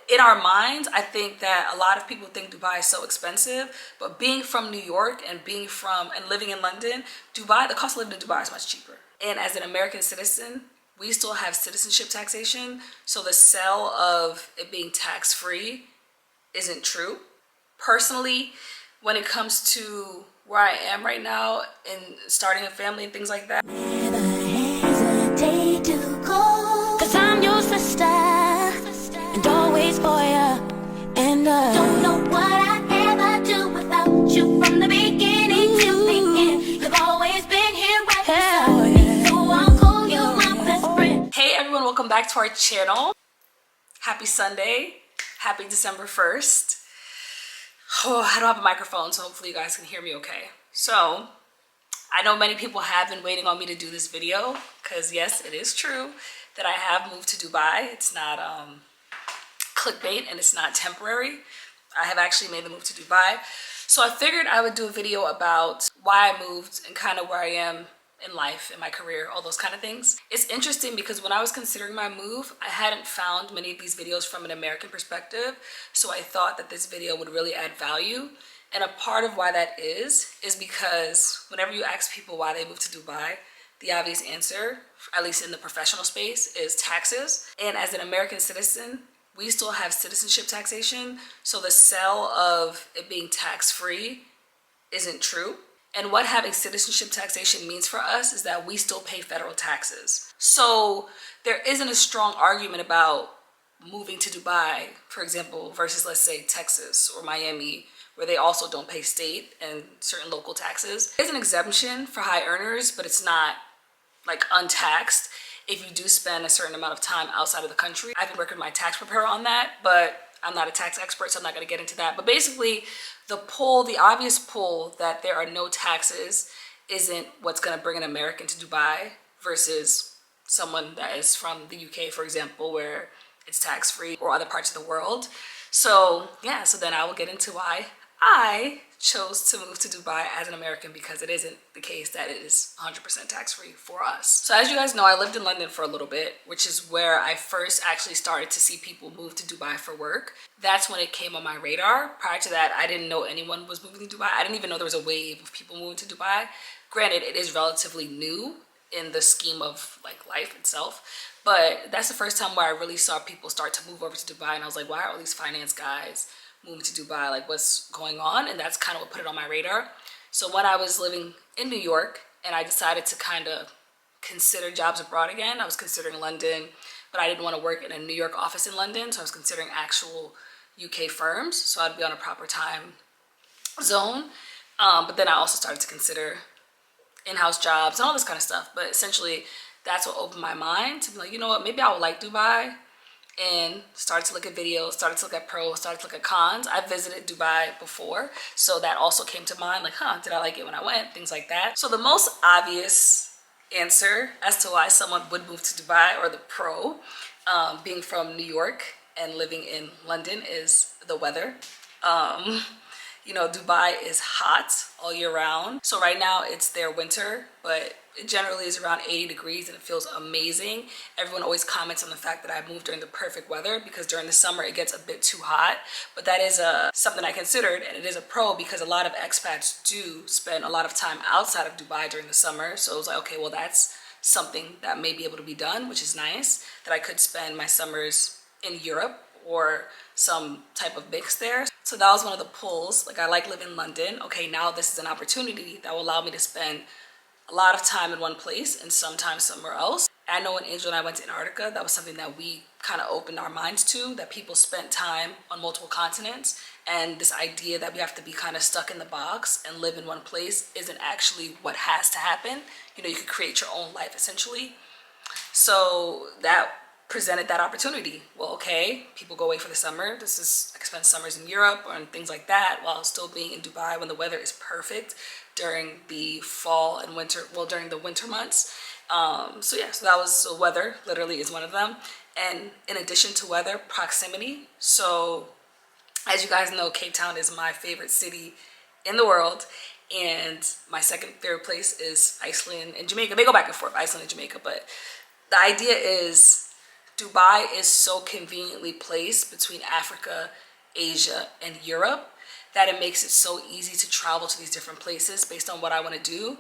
in our minds, I think that a lot of people think Dubai is so expensive, but being from New York and living in London, Dubai, the cost of living in Dubai is much cheaper. And as an American citizen, we still have citizenship taxation. So the sell of it being tax-free isn't true. Personally, when it comes to where I am right now and starting a family and things like that, never hesitate to call, 'cause I'm your sister and always for you. And don't know what I'd ever do without you. From the beginning till the end, you've always been here right beside me. So I'll call you my best friend. Hey everyone, welcome back to our channel. Happy Sunday. Happy December 1st. Oh, I don't have a microphone, so hopefully you guys can hear me okay. So, I know many people have been waiting on me to do this video, because yes, it is true that I have moved to Dubai. It's not clickbait and it's not temporary. I have actually made the move to Dubai. So I figured I would do a video about why I moved and kind of where I am in life, in my career, all those kind of things. It's interesting because when I was considering my move, I hadn't found many of these videos from an American perspective. So I thought that this video would really add value. And a part of why that is because whenever you ask people why they moved to Dubai, the obvious answer, at least in the professional space, is taxes. And as an American citizen, we still have citizenship taxation. So the sell of it being tax-free isn't true. And what having citizenship taxation means for us is that we still pay federal taxes. So there isn't a strong argument about moving to Dubai, for example, versus let's say Texas or Miami, where they also don't pay state and certain local taxes. There's an exemption for high earners, but it's not like untaxed if you do spend a certain amount of time outside of the country. I've been working with my tax preparer on that, but I'm not a tax expert, so I'm not gonna get into that. But basically, the obvious pull that there are no taxes isn't what's gonna bring an American to Dubai versus someone that is from the UK, for example, where it's tax-free, or other parts of the world. So yeah, so then I will get into why I chose to move to Dubai as an American, because it isn't the case that it is 100% tax-free for us. So as you guys know, I lived in London for a little bit, which is where I first actually started to see people move to Dubai for work. That's when it came on my radar. Prior to that, I didn't know anyone was moving to Dubai. I didn't even know there was a wave of people moving to Dubai. Granted, it is relatively new in the scheme of like life itself, but that's the first time where I really saw people start to move over to Dubai, and I was like, why are all these finance guys moving to Dubai? Like, what's going on? And that's kind of what put it on my radar. So when I was living in New York and I decided to kind of consider jobs abroad again, I was considering London, but I didn't want to work in a New York office in London, so I was considering actual UK firms, so I'd be on a proper time zone. But then I also started to consider in-house jobs and all this kind of stuff. But essentially, that's what opened my mind to be like, you know what, maybe I would like Dubai, and started to look at videos, started to look at pros, started to look at cons. I visited Dubai before, so that also came to mind, like, did I like it when I went? Things like that. So the most obvious answer as to why someone would move to Dubai, or the pro, being from New York and living in London, is the weather. You know, Dubai is hot all year round. So right now it's their winter, but it generally is around 80 degrees and it feels amazing. Everyone always comments on the fact that I moved during the perfect weather, because during the summer it gets a bit too hot. But that is something I considered, and it is a pro, because a lot of expats do spend a lot of time outside of Dubai during the summer. So it was like, okay, well, that's something that may be able to be done, which is nice, that I could spend my summers in Europe or some type of mix there. So that was one of the pulls. Like, I like living in London. Okay, now this is an opportunity that will allow me to spend a lot of time in one place and sometimes somewhere else. I know when Angel and I went to Antarctica, that was something that we kind of opened our minds to, that people spent time on multiple continents, and this idea that we have to be kind of stuck in the box and live in one place isn't actually what has to happen. You know, you could create your own life essentially. So that presented that opportunity. Well, okay, people go away for the summer. I can spend summers in Europe and things like that while still being in Dubai when the weather is perfect during the fall and winter, well, during the winter months. So yeah, so that was, so weather literally is one of them. And in addition to weather, proximity. So as you guys know, Cape Town is my favorite city in the world. And my second favorite place is Iceland and Jamaica. They go back and forth, Iceland and Jamaica. But the idea is Dubai is so conveniently placed between Africa, Asia, and Europe that it makes it so easy to travel to these different places based on what I want to do.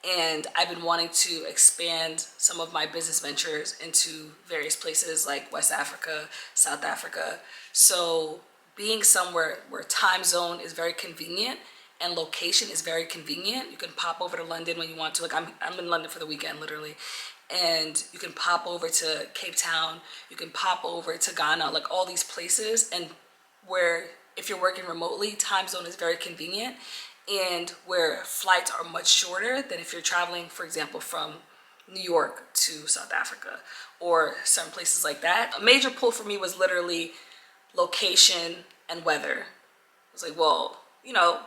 And I've been wanting to expand some of my business ventures into various places like West Africa, South Africa. So being somewhere where time zone is very convenient and location is very convenient, you can pop over to London when you want to. Like I'm in London for the weekend, literally. And you can pop over to Cape Town, you can pop over to Ghana, like all these places, and where if you're working remotely, time zone is very convenient, and where flights are much shorter than if you're traveling, for example, from New York to South Africa or certain places like that. A major pull for me was literally location and weather. I was like, well, you know,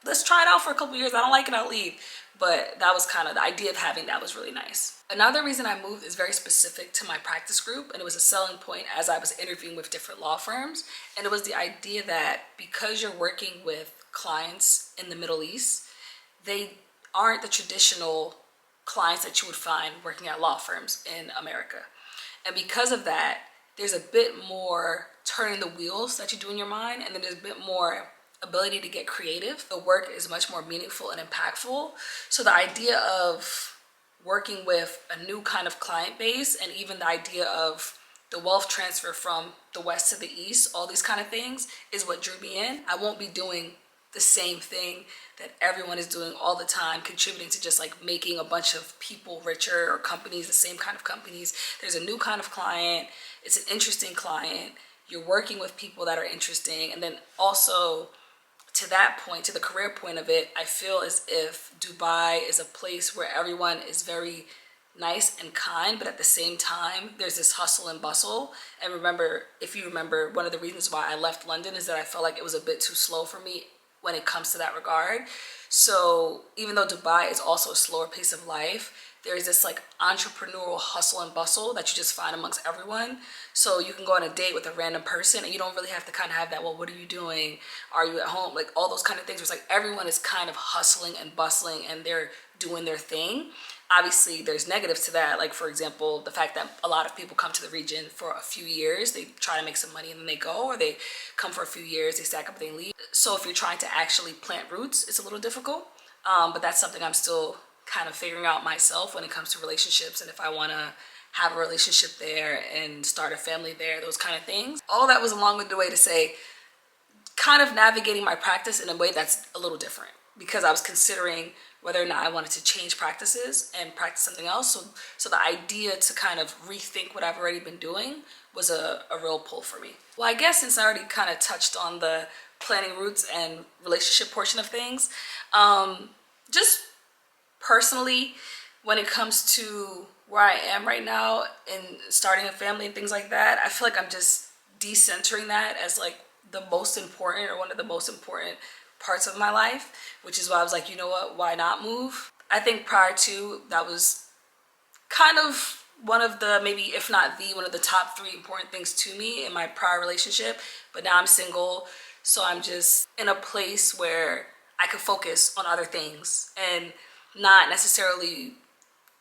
let's try it out for a couple years. I don't like it, I'll leave. But that was kind of the idea of having that was really nice. Another reason I moved is very specific to my practice group, and it was a selling point as I was interviewing with different law firms. And it was the idea that because you're working with clients in the Middle East, they aren't the traditional clients that you would find working at law firms in America. And because of that, there's a bit more turning the wheels that you do in your mind, and then there's a bit more ability to get creative. The work is much more meaningful and impactful. So the idea of working with a new kind of client base, and even the idea of the wealth transfer from the West to the East, all these kind of things is what drew me in. I won't be doing the same thing that everyone is doing all the time, contributing to just like making a bunch of people richer or companies, the same kind of companies. There's a new kind of client. It's an interesting client. You're working with people that are interesting. And then also, to that point, to the career point of it, I feel as if Dubai is a place where everyone is very nice and kind, but at the same time, there's this hustle and bustle. And remember, if you remember, one of the reasons why I left London is that I felt like it was a bit too slow for me when it comes to that regard. So even though Dubai is also a slower pace of life, there's this like entrepreneurial hustle and bustle that you just find amongst everyone. So you can go on a date with a random person and you don't really have to kind of have that, well, what are you doing? Are you at home? Like all those kind of things. Where it's like everyone is kind of hustling and bustling and they're doing their thing. Obviously, there's negatives to that. Like, for example, the fact that a lot of people come to the region for a few years. They try to make some money and then they go, or they come for a few years, they stack up, they leave. So if you're trying to actually plant roots, it's a little difficult. But that's something I'm still kind of figuring out myself when it comes to relationships, and if I want to have a relationship there and start a family there, those kind of things. All that was a long-winded way to say kind of navigating my practice in a way that's a little different, because I was considering whether or not I wanted to change practices and practice something else. So the idea to kind of rethink what I've already been doing was a real pull for me. Well, I guess since I already kind of touched on the planning roots and relationship portion of things, just personally, when it comes to where I am right now and starting a family and things like that, I feel like I'm just decentering that as like the most important, or one of the most important parts of my life, which is why I was like, you know what, why not move? I think prior to that was kind of one of the, maybe if not the, one of the top 3 important things to me in my prior relationship. But now I'm single, so I'm just in a place where I could focus on other things and not necessarily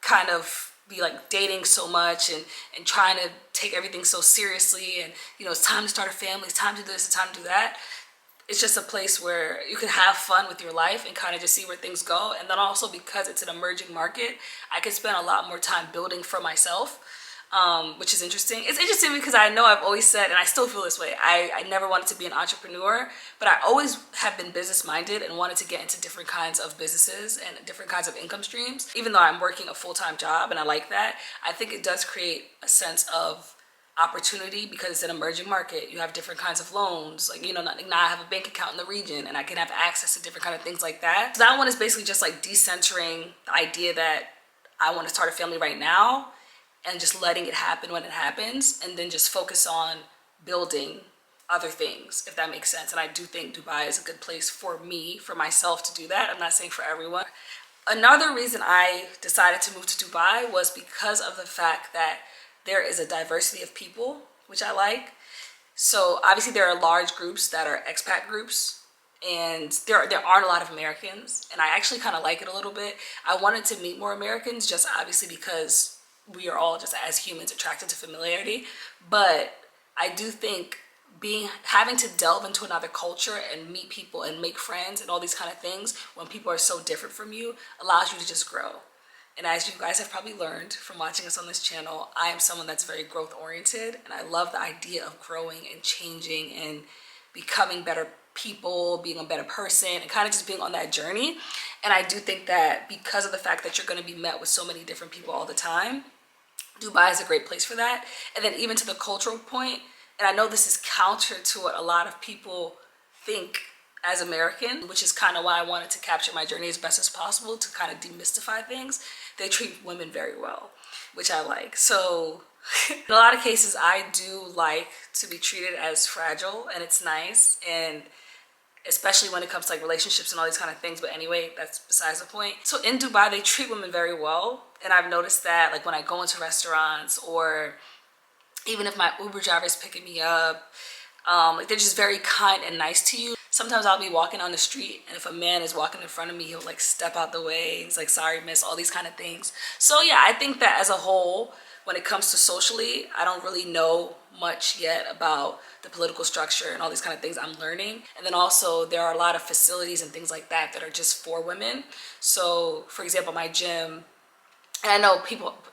kind of be like dating so much and trying to take everything so seriously, and you know, it's time to start a family, it's time to do this, it's time to do that. It's just a place where you can have fun with your life and kind of just see where things go. And then also, because it's an emerging market, I can spend a lot more time building for myself, which is interesting. It's interesting because I know I've always said, and I still feel this way, I never wanted to be an entrepreneur, but I always have been business minded and wanted to get into different kinds of businesses and different kinds of income streams. Even though I'm working a full-time job and I like that, I think it does create a sense of opportunity because it's an emerging market. You have different kinds of loans, like, you know, now I have a bank account in the region and I can have access to different kind of things like that. So that one is basically just like decentering the idea that I want to start a family right now and just letting it happen when it happens, and then just focus on building other things, if that makes sense. And I do think Dubai is a good place for me, for myself, to do that. I'm not saying for everyone. Another reason I decided to move to Dubai was because of the fact that there is a diversity of people, which I like. So obviously there are large groups that are expat groups, and there aren't a lot of Americans, and I actually kind of like it a little bit. I wanted to meet more Americans, just obviously because we are all just as humans attracted to familiarity. But I do think having to delve into another culture and meet people and make friends and all these kind of things when people are so different from you allows you to just grow. And as you guys have probably learned from watching us on this channel, I am someone that's very growth oriented, and I love the idea of growing and changing and becoming better people, being a better person, and kind of just being on that journey. And I do think that because of the fact that you're going to be met with so many different people all the time, Dubai is a great place for that. And then even to the cultural point, and I know this is counter to what a lot of people think as American, which is kind of why I wanted to capture my journey as best as possible to kind of demystify things. They treat women very well, which I like. So in a lot of cases, I do like to be treated as fragile, and it's nice. And especially when it comes to like relationships and all these kind of things. But anyway, that's besides the point. So in Dubai, they treat women very well. And I've noticed that like when I go into restaurants, or even if my Uber driver is picking me up, like they're just very kind and nice to you. Sometimes I'll be walking on the street, and if a man is walking in front of me, he'll like step out the way. He's like, sorry, miss, all these kind of things. So yeah, I think that as a whole, when it comes to socially, I don't really know much yet about the political structure and all these kind of things. I'm learning. And then also there are a lot of facilities and things like that that are just for women. So for example, my gym, and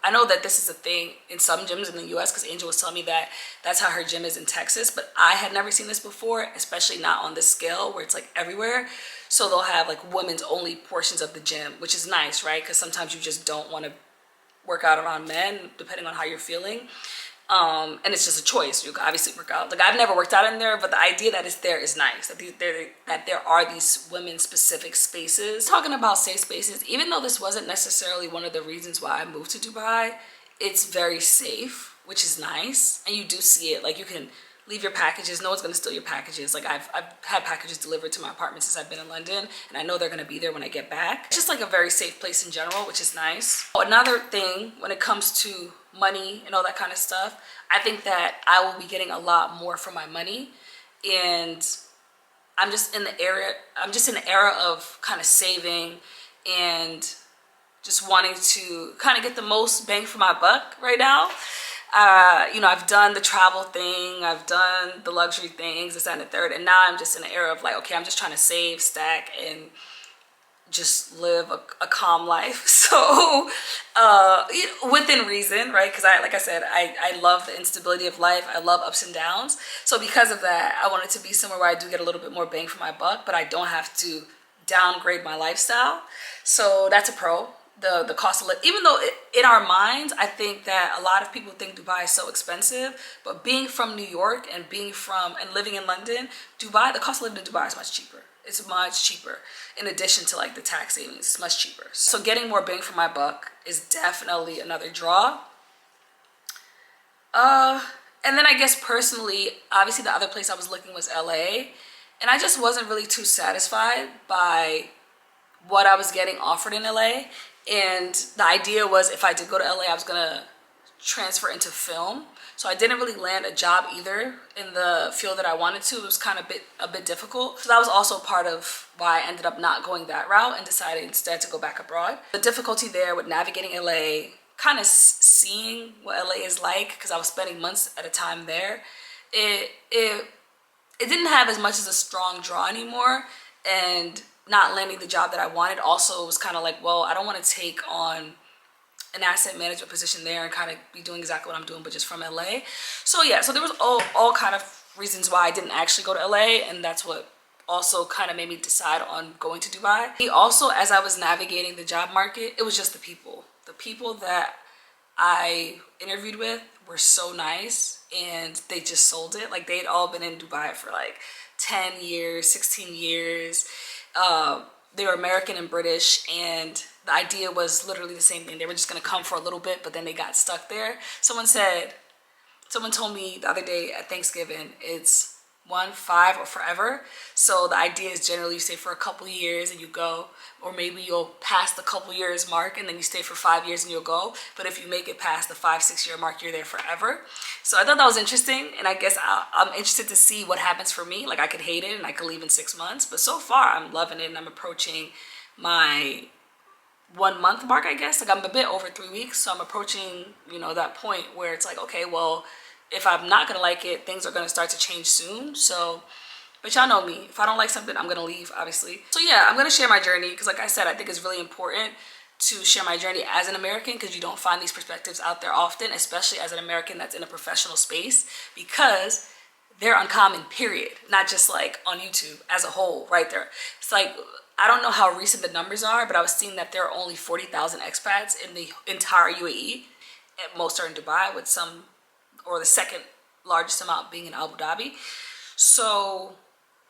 I know that this is a thing in some gyms in the US, because Angel was telling me that that's how her gym is in Texas, but I had never seen this before, especially not on this scale where it's like everywhere. So they'll have like women's only portions of the gym, which is nice, right? Because sometimes you just don't want to work out around men, depending on how you're feeling. And it's just a choice. You can obviously work out. Like I've never worked out in there, but the idea that it's there is nice. That there are these women-specific spaces. Talking about safe spaces, even though this wasn't necessarily one of the reasons why I moved to Dubai, it's very safe, which is nice. And you do see it. Like you can leave your packages. No one's gonna steal your packages. Like I've had packages delivered to my apartment since I've been in London, and I know they're gonna be there when I get back. It's just like a very safe place in general, which is nice. Another thing when it comes to money and all that kind of stuff, I think that I will be getting a lot more for my money. And I'm just in the era of kind of saving and just wanting to kind of get the most bang for my buck right now. You know, I've done the travel thing, I've done the luxury things, this and the third, and now I'm just in an era of like, okay, I'm just trying to save, stack, and just live a calm life. So within reason, right? Because like I said, I love the instability of life. I love ups and downs. So because of that, I want it to be somewhere where I do get a little bit more bang for my buck, but I don't have to downgrade my lifestyle. So that's a pro. The cost of living, even though in our minds, I think that a lot of people think Dubai is so expensive, but being from New York and living in London, Dubai, the cost of living in Dubai is much cheaper. It's much cheaper. In addition to like the tax savings, it's much cheaper. So getting more bang for my buck is definitely another draw. And then I guess personally, obviously the other place I was looking was LA, and I just wasn't really too satisfied by what I was getting offered in LA. And the idea was if I did go to LA, I was gonna transfer into film. So I didn't really land a job either in the field that I wanted to. It was kind of a bit difficult. So that was also part of why I ended up not going that route and decided instead to go back abroad. The difficulty there with navigating LA, kind of seeing what LA is like, because I was spending months at a time there, it didn't have as much as a strong draw anymore. And not landing the job that I wanted also was kind of like, well, I don't want to take on an asset management position there and kind of be doing exactly what I'm doing, but just from LA. So yeah, so there was all kind of reasons why I didn't actually go to LA, and that's what also kind of made me decide on going to Dubai. Also, as I was navigating the job market, it was just the people. The people that I interviewed with were so nice, and they just sold it. Like they'd all been in Dubai for like 10 years, 16 years. They were American and British, and the idea was literally the same thing. They were just going to come for a little bit, but then they got stuck there. Someone told me the other day at Thanksgiving, it's 1, 5, or forever. So the idea is generally you stay for a couple years and you go, or maybe you'll pass the couple years mark and then you stay for 5 years and you'll go. But if you make it past the 5-6 year mark, you're there forever. So I thought that was interesting, and I guess I'm interested to see what happens for me. Like I could hate it and I could leave in 6 months, but so far I'm loving it, and I'm approaching my 1 month mark, I guess. Like I'm a bit over 3 weeks, so I'm approaching, that point where it's like, okay, well, if I'm not gonna like it, things are gonna start to change soon. So, but y'all know me. If I don't like something, I'm gonna leave, obviously. So yeah, I'm gonna share my journey because, like I said, I think it's really important to share my journey as an American because you don't find these perspectives out there often, especially as an American that's in a professional space, because they're uncommon, period. Not just like on YouTube as a whole, right there. It's like, I don't know how recent the numbers are, but I was seeing that there are only 40,000 expats in the entire UAE. Most are in Dubai, with some, or the second largest amount being in Abu Dhabi. So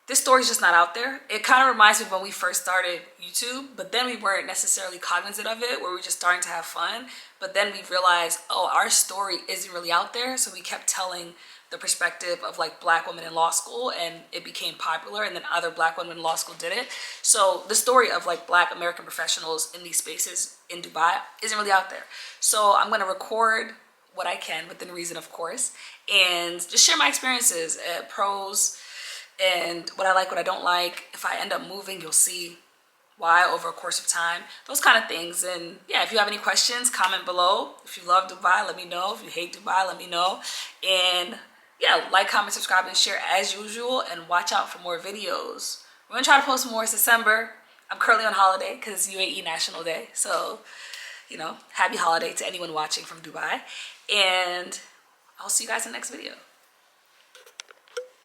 this story's just not out there. It kind of reminds me of when we first started YouTube, but then we weren't necessarily cognizant of it, where we were just starting to have fun. But then we realized, oh, our story isn't really out there. So we kept telling the perspective of like Black women in law school, and it became popular, and then other Black women in law school did it. So the story of like Black American professionals in these spaces in Dubai isn't really out there. So I'm gonna record what I can within reason, of course, and just share my experiences, pros, and what I like, what I don't like. If I end up moving, you'll see why over a course of time, those kind of things. And yeah, if you have any questions, comment below. If you love Dubai, let me know. If you hate Dubai, let me know. And yeah, like, comment, subscribe, and share as usual, and watch out for more videos. We're gonna try to post more. It's December. I'm currently on holiday because it's UAE National Day. So, happy holiday to anyone watching from Dubai. And I'll see you guys in the next video.